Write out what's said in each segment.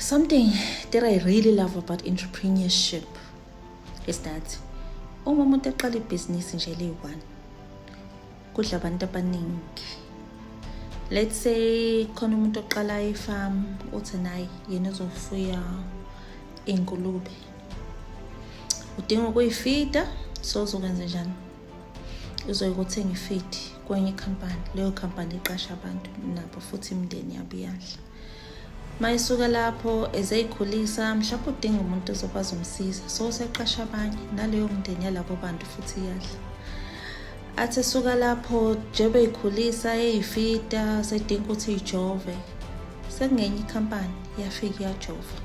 Something that I really love about entrepreneurship is that uma umuntu eqala ibhizinisi nje liyi-one kudla abantu abaningi. Let's say khona umuntu oqala ifarm uthi nayi yena uzofuya ingulube. Udinga ukuyifida, so uzokwenza njani? Uzoyikuthenga ifeed kwenye ikhampani, leyo khampani iqasha abantu nabo futhi imindeni yabo iyadla. Mayisuka lapho ezeyikhulisa mhlawumbe udinga umuntu ozokwazi umsiza, so useqasha abanye naleyo mndeni yalabo bantu futhi iyadla. Athi suka lapho njengoba eyikhulisa eyifida sedinga ukuthi ijove, sekungenye ikhampani iyafika iyajova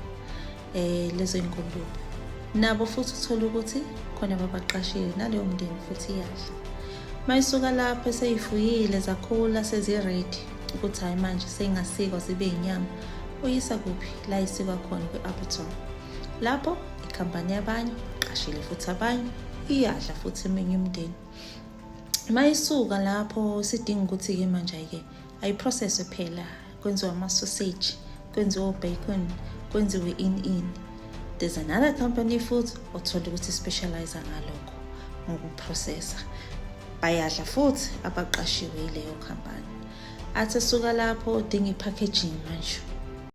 lezo ingulube. Nabo futhi uthola ukuthi khona babaqashile naleyo mndeni futhi iyadla. Mayisuka lapho eseyifuyile zakhula seziready ukuthi hayi manje seyingasikwa zibe inyama, uyisa kuphi la isikwa khona kwi-abattoir. Lapho ikhampani yabanye qashile futhi abanye iyadla futhi eminye imindeni. Mayisuka lapho sidinga ukuthi-ke manje-ke ayiprocesswe phela, kwenziwa ama-sausage, kwenziwa bacon, kwenziwe in. There's another company futhi othola ukuthi specialize ngalokho ngokuprocessa. Bayadla futhi abaqashiwe yileyo khampani. Athi suka lapho udinga i-packaging manje.